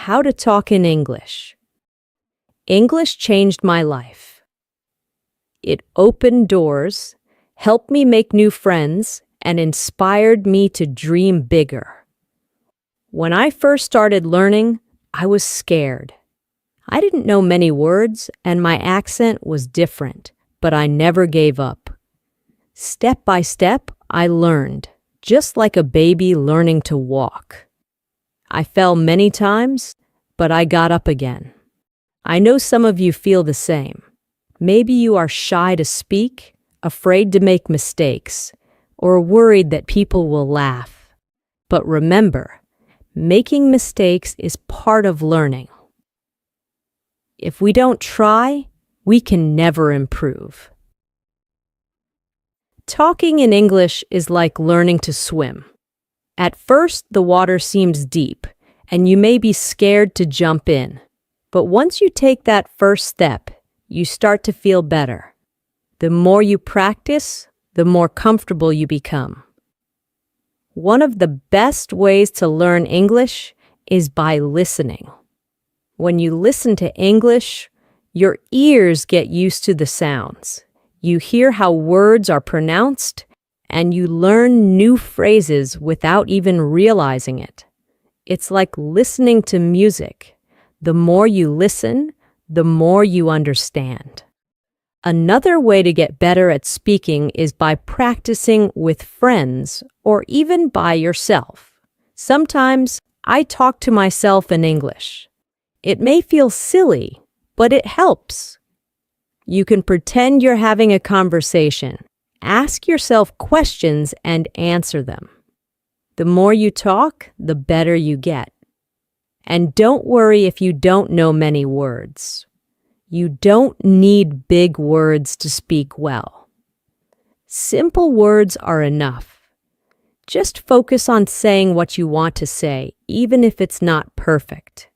how to talk in English. English changed my life. It opened doors, helped me make new friends, and inspired me to dream bigger. When I first started learning, I was scared. I didn't know many words, and my accent was different, but I never gave up. Step by step, I learned, just like a baby learning to walk. I fell many times, but I got up again. I know some of you feel the same. Maybe you are shy to speak, afraid to make mistakes, or worried that people will laugh. But remember, making mistakes is part of learning. If we don't try, we can never improve. Talking in English is like learning to swim. At first, the water seems deep, and you may be scared to jump in. But once you take that first step, you start to feel better. The more you practice, the more comfortable you become. One of the best ways to learn English is by listening. When you listen to English, your ears get used to the sounds. You hear how words are pronounced, and you learn new phrases without even realizing it. It's like listening to music. The more you listen, the more you understand. Another way to get better at speaking is by practicing with friends or even by yourself. Sometimes I talk to myself in English. It may feel silly, but it helps. You can pretend you're having a conversation. Ask yourself questions and answer them. The more you talk, the better you get. And don't worry if you don't know many words. You don't need big words to speak well. Simple words are enough. Just focus on saying what you want to say, even if it's not perfect.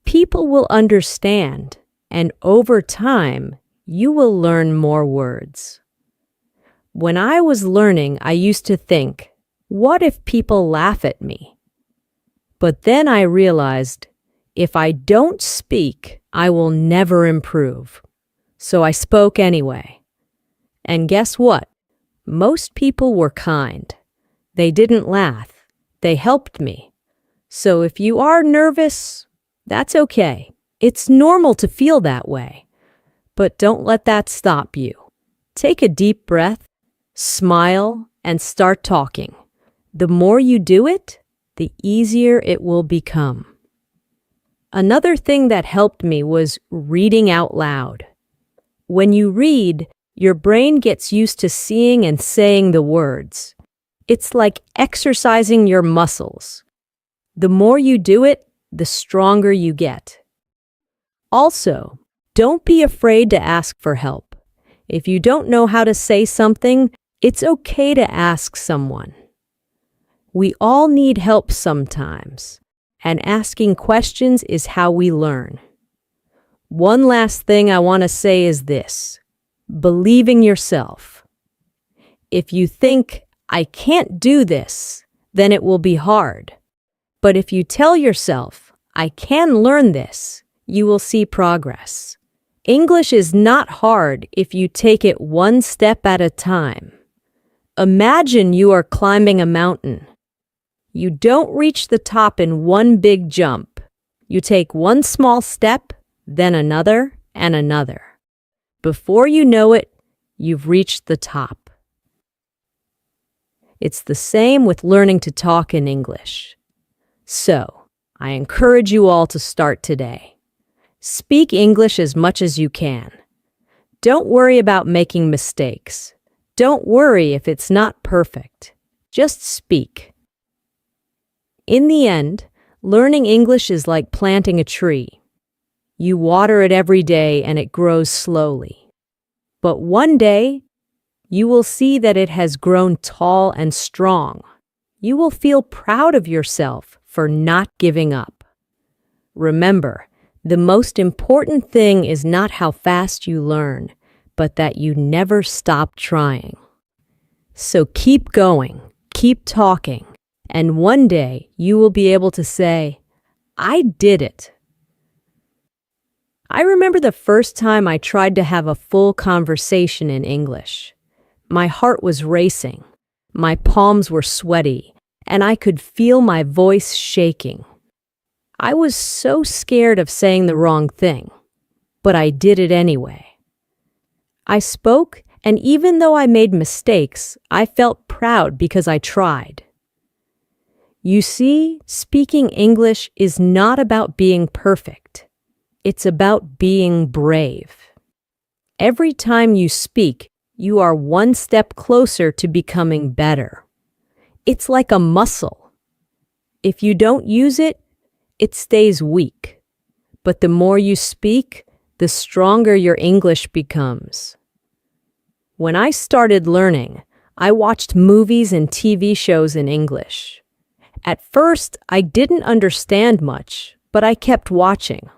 People will understand, and over time, you will learn more words. When I was learning, I used to think, what if people laugh at me? But then I realized, if I don't speak, I will never improve. So I spoke anyway. And guess what? Most people were kind. They didn't laugh. They helped me. So if you are nervous, that's okay. It's normal to feel that way. But don't let that stop you. Take a deep breath, smile, and start talking. The more you do it, the easier it will become. Another thing that helped me was reading out loud. When you read, your brain gets used to seeing and saying the words. It's like exercising your muscles. The more you do it, the stronger you get. Also, don't be afraid to ask for help. If you don't know how to say something, it's okay to ask someone. We all need help sometimes, and asking questions is how we learn. One last thing I want to say is this: believe in yourself. If you think, I can't do this, then it will be hard. But if you tell yourself, I can learn this, you will see progress. English is not hard if you take it one step at a time. Imagine you are climbing a mountain. You don't reach the top in one big jump. You take one small step, then another and another. Before you know it, you've reached the top. It's the same with learning to talk in English. So, I encourage you all to start today. Speak English as much as you can. Don't worry about making mistakes. Don't worry if it's not perfect. Just speak. In the end, learning English is like planting a tree. You water it every day and it grows slowly. But one day, you will see that it has grown tall and strong. You will feel proud of yourself for not giving up. Remember, the most important thing is not how fast you learn, but that you never stop trying. So keep going, keep talking, and one day you will be able to say, I did it. I remember the first time I tried to have a full conversation in English. My heart was racing, my palms were sweaty, and I could feel my voice shaking. I was so scared of saying the wrong thing, but I did it anyway. I spoke, and even though I made mistakes, I felt proud because I tried. You see, speaking English is not about being perfect. It's about being brave. Every time you speak, you are one step closer to becoming better. It's like a muscle. If you don't use it, it stays weak. But the more you speak, the stronger your English becomes. When I started learning, I watched movies and TV shows in English. At first, I didn't understand much, but I kept watching.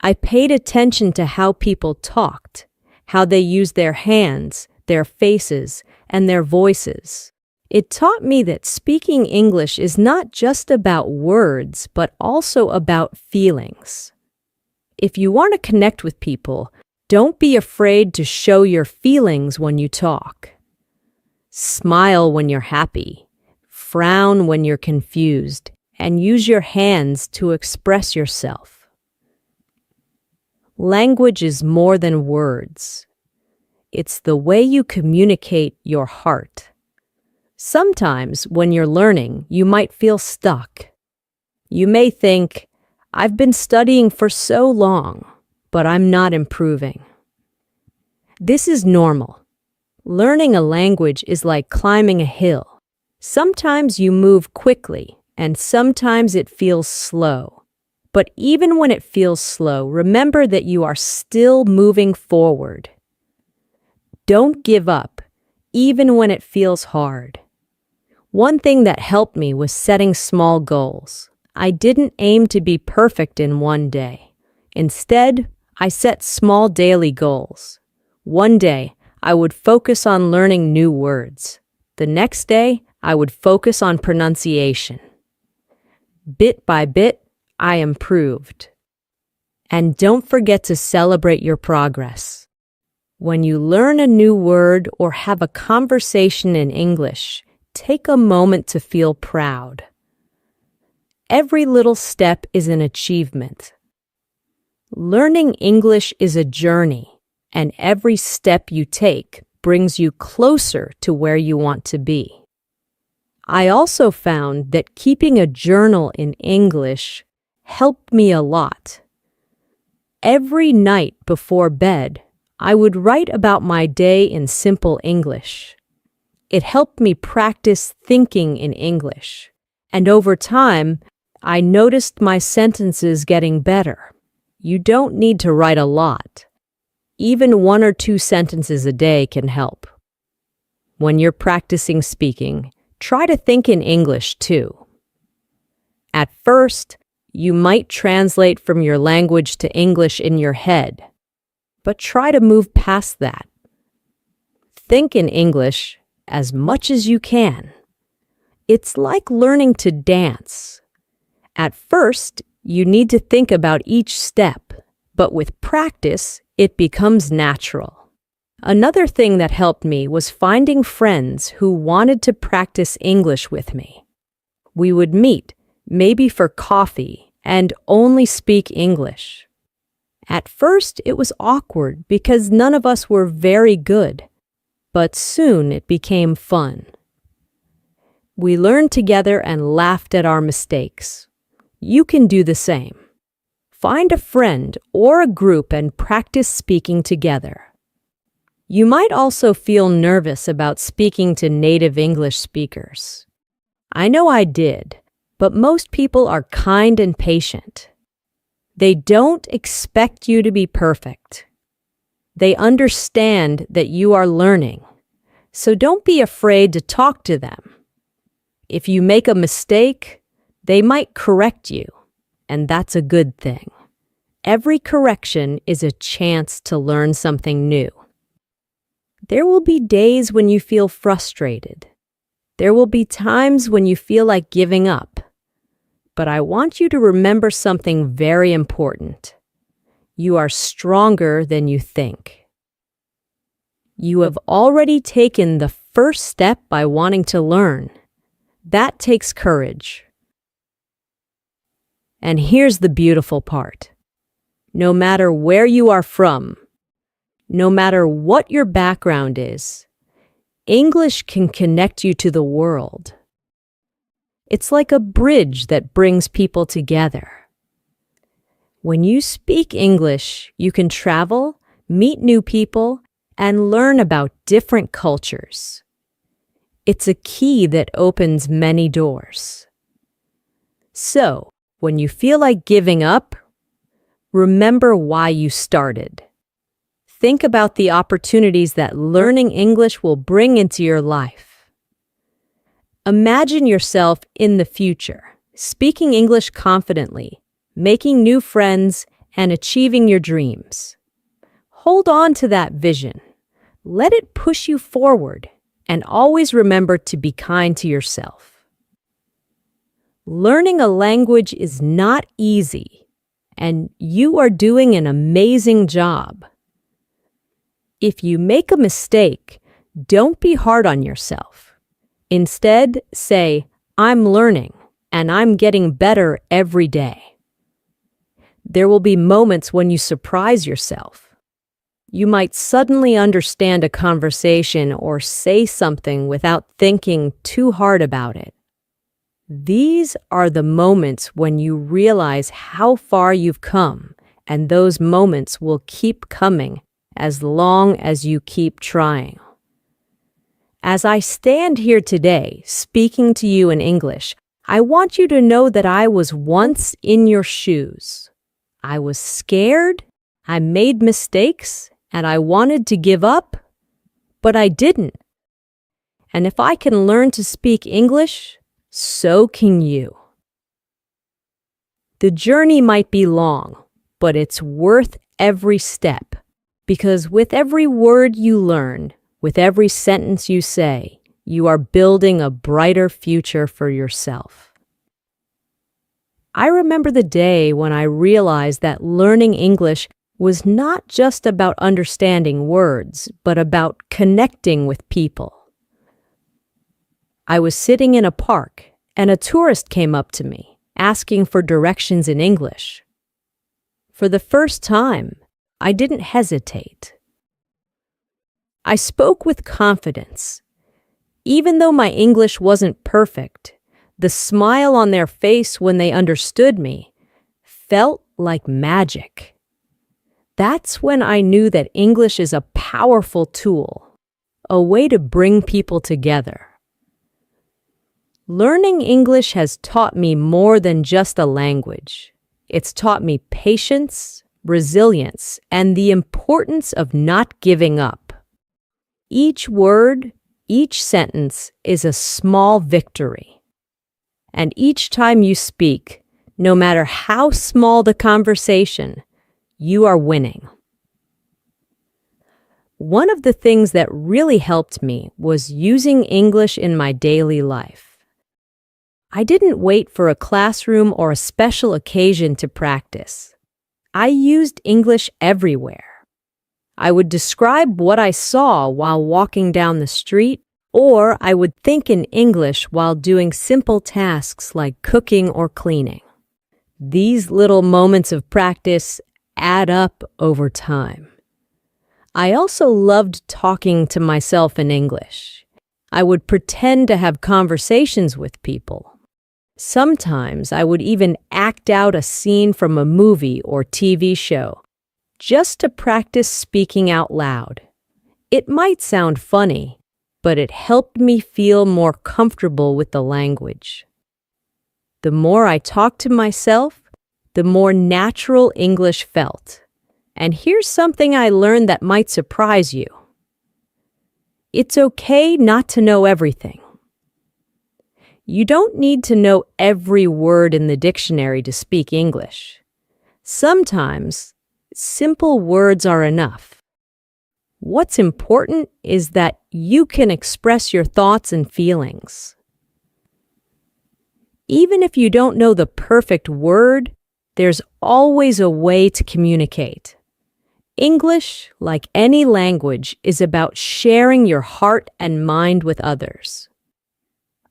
I paid attention to how people talked, how they used their hands, their faces, and their voices. It taught me that speaking English is not just about words, but also about feelings. If you want to connect with people, don't be afraid to show your feelings when you talk. Smile when you're happy, frown when you're confused, and use your hands to express yourself. Language is more than words. It's the way you communicate your heart. Sometimes, when you're learning, you might feel stuck. You may think, I've been studying for so long, but I'm not improving. This is normal. Learning a language is like climbing a hill. Sometimes you move quickly, and sometimes it feels slow. But even when it feels slow, remember that you are still moving forward. Don't give up, even when it feels hard. One thing that helped me was setting small goals. I didn't aim to be perfect in one day. Instead, I set small daily goals. One day, I would focus on learning new words. The next day, I would focus on pronunciation. Bit by bit, I improved. And don't forget to celebrate your progress. When you learn a new word or have a conversation in English, take a moment to feel proud. Every little step is an achievement. Learning English is a journey, and every step you take brings you closer to where you want to be. I also found that keeping a journal in English helped me a lot. Every night before bed, I would write about my day in simple English. It helped me practice thinking in English, and over time, I noticed my sentences getting better. You don't need to write a lot. Even 1 or 2 sentences a day can help. When you're practicing speaking, try to think in English too. At first, you might translate from your language to English in your head, but try to move past that. Think in English as much as you can. It's like learning to dance. At first, you need to think about each step, but with practice, it becomes natural. Another thing that helped me was finding friends who wanted to practice English with me. We would meet, maybe for coffee, and only speak English. At first, it was awkward because none of us were very good, but soon it became fun. We learned together and laughed at our mistakes. You can do the same. Find a friend or a group and practice speaking together. You might also feel nervous about speaking to native English speakers. I know I did, but most people are kind and patient. They don't expect you to be perfect. They understand that you are learning, so don't be afraid to talk to them. If you make a mistake, they might correct you, and that's a good thing. Every correction is a chance to learn something new. There will be days when you feel frustrated. There will be times when you feel like giving up. But I want you to remember something very important. You are stronger than you think. You have already taken the first step by wanting to learn. That takes courage. And here's the beautiful part. No matter where you are from, no matter what your background is, English can connect you to the world. It's like a bridge that brings people together. When you speak English, you can travel, meet new people, and learn about different cultures. It's a key that opens many doors. So, when you feel like giving up, remember why you started. Think about the opportunities that learning English will bring into your life. Imagine yourself in the future, speaking English confidently, making new friends, and achieving your dreams. Hold on to that vision. Let it push you forward, and always remember to be kind to yourself. Learning a language is not easy, and you are doing an amazing job. If you make a mistake, don't be hard on yourself. Instead, say, "I'm learning, and I'm getting better every day." There will be moments when you surprise yourself. You might suddenly understand a conversation or say something without thinking too hard about it. These are the moments when you realize how far you've come, and those moments will keep coming as long as you keep trying. As I stand here today, speaking to you in English, I want you to know that I was once in your shoes. I was scared, I made mistakes, and I wanted to give up, but I didn't. And if I can learn to speak English, so can you. The journey might be long, but it's worth every step, because with every word you learn, with every sentence you say, you are building a brighter future for yourself. I remember the day when I realized that learning English was not just about understanding words, but about connecting with people. I was sitting in a park, and a tourist came up to me, asking for directions in English. For the first time, I didn't hesitate. I spoke with confidence. Even though my English wasn't perfect, the smile on their face when they understood me felt like magic. That's when I knew that English is a powerful tool, a way to bring people together. Learning English has taught me more than just a language. It's taught me patience, resilience, and the importance of not giving up. Each word, each sentence is a small victory. And each time you speak, no matter how small the conversation, you are winning. One of the things that really helped me was using English in my daily life. I didn't wait for a classroom or a special occasion to practice. I used English everywhere. I would describe what I saw while walking down the street, or I would think in English while doing simple tasks like cooking or cleaning. These little moments of practice add up over time. I also loved talking to myself in English. I would pretend to have conversations with people. Sometimes I would even act out a scene from a movie or TV show, just to practice speaking out loud. It might sound funny, but it helped me feel more comfortable with the language. The more I talked to myself, the more natural English felt. And here's something I learned that might surprise you. It's okay not to know everything. You don't need to know every word in the dictionary to speak English. Sometimes, simple words are enough. What's important is that you can express your thoughts and feelings. Even if you don't know the perfect word, there's always a way to communicate. English, like any language, is about sharing your heart and mind with others.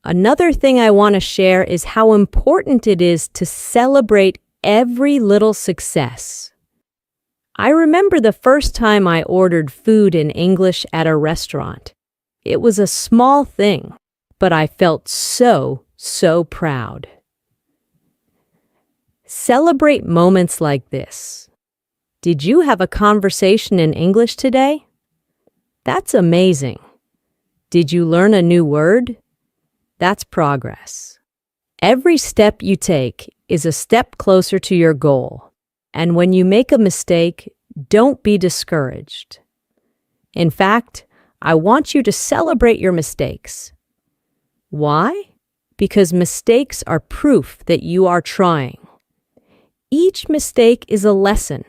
Another thing I want to share is how important it is to celebrate every little success. I remember the first time I ordered food in English at a restaurant. It was a small thing, but I felt so proud. Celebrate moments like this. Did you have a conversation in English today? That's amazing. Did you learn a new word? That's progress. Every step you take is a step closer to your goal. And when you make a mistake, don't be discouraged. In fact, I want you to celebrate your mistakes. Why? Because mistakes are proof that you are trying. Each mistake is a lesson,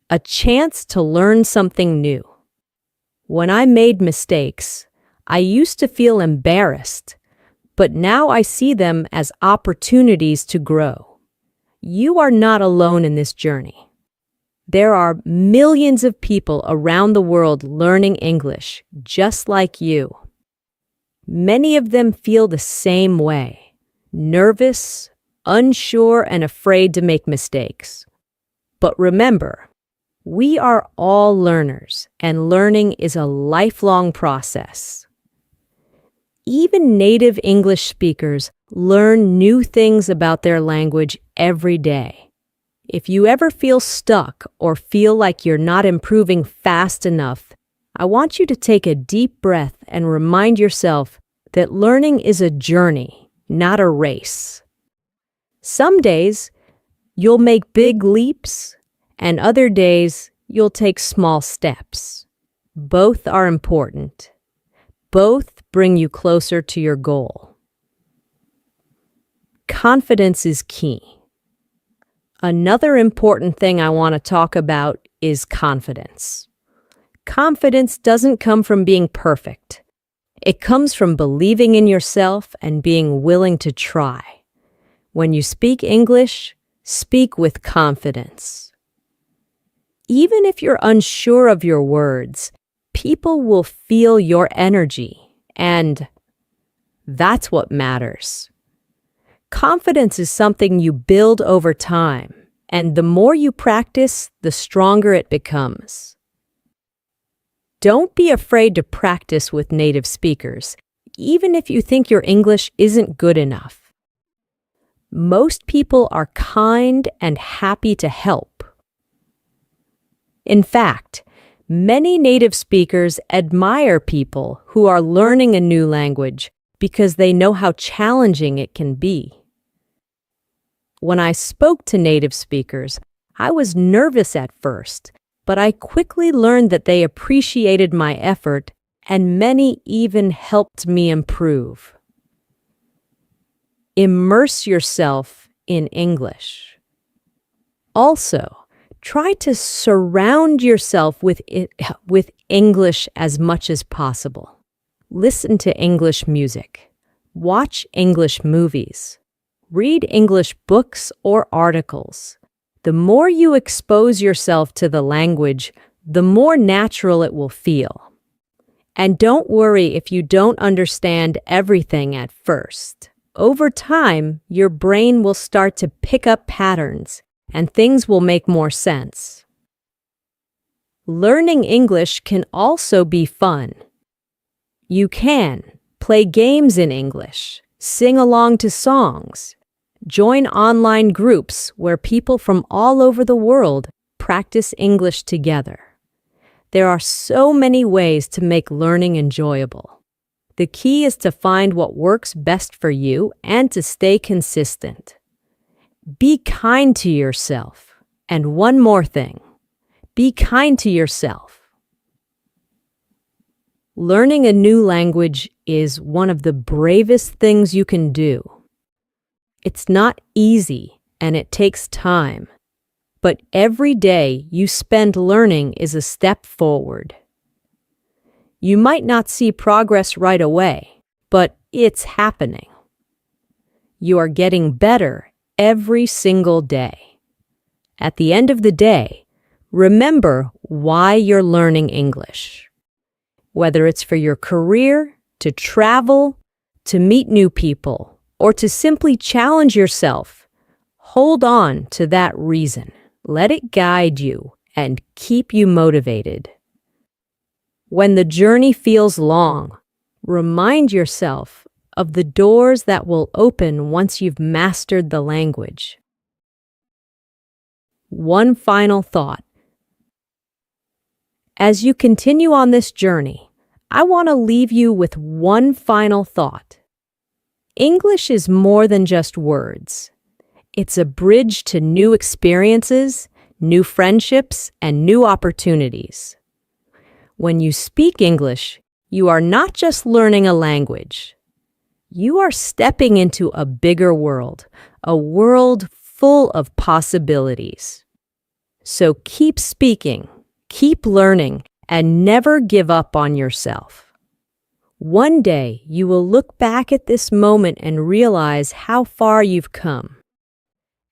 a chance to learn something new. When I made mistakes, I used to feel embarrassed, but now I see them as opportunities to grow. You are not alone in this journey. There are millions of people around the world learning English, just like you. Many of them feel the same way, nervous, unsure, and afraid to make mistakes. But remember, we are all learners, and learning is a lifelong process. Even native English speakers learn new things about their language every day. If you ever feel stuck or feel like you're not improving fast enough, I want you to take a deep breath and remind yourself that learning is a journey, not a race. Some days, you'll make big leaps, and other days, you'll take small steps. Both are important. Both bring you closer to your goal. Confidence is key. Another important thing I want to talk about is confidence. Confidence doesn't come from being perfect. It comes from believing in yourself and being willing to try. When you speak English, speak with confidence. Even if you're unsure of your words, people will feel your energy, and that's what matters. Confidence is something you build over time, and the more you practice, the stronger it becomes. Don't be afraid to practice with native speakers, even if you think your English isn't good enough. Most people are kind and happy to help. In fact, many native speakers admire people who are learning a new language because they know how challenging it can be. When I spoke to native speakers, I was nervous at first, but I quickly learned that they appreciated my effort, and many even helped me improve. Immerse yourself in English. Also, try to surround yourself with English as much as possible. Listen to English music. Watch English movies. Read English books or articles. The more you expose yourself to the language, the more natural it will feel. And don't worry if you don't understand everything at first. Over time, your brain will start to pick up patterns, and things will make more sense. Learning English can also be fun. You can play games in English, sing along to songs, join online groups where people from all over the world practice English together. There are so many ways to make learning enjoyable. The key is to find what works best for you and to stay consistent. Be kind to yourself. And one more thing, be kind to yourself. Learning a new language is one of the bravest things you can do. It's not easy and it takes time, but every day you spend learning is a step forward. You might not see progress right away, but it's happening. You are getting better every single day. At the end of the day, remember why you're learning English. Whether it's for your career, to travel, to meet new people, or to simply challenge yourself, hold on to that reason. Let it guide you and keep you motivated. When the journey feels long, remind yourself of the doors that will open once you've mastered the language. One final thought. As you continue on this journey, I want to leave you with one final thought. English is more than just words. It's a bridge to new experiences, new friendships, and new opportunities. When you speak English, you are not just learning a language. You are stepping into a bigger world, a world full of possibilities. So keep speaking, keep learning, and never give up on yourself. One day, you will look back at this moment and realize how far you've come.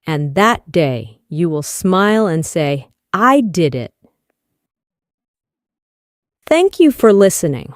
And that day, you will smile and say, "I did it." Thank you for listening.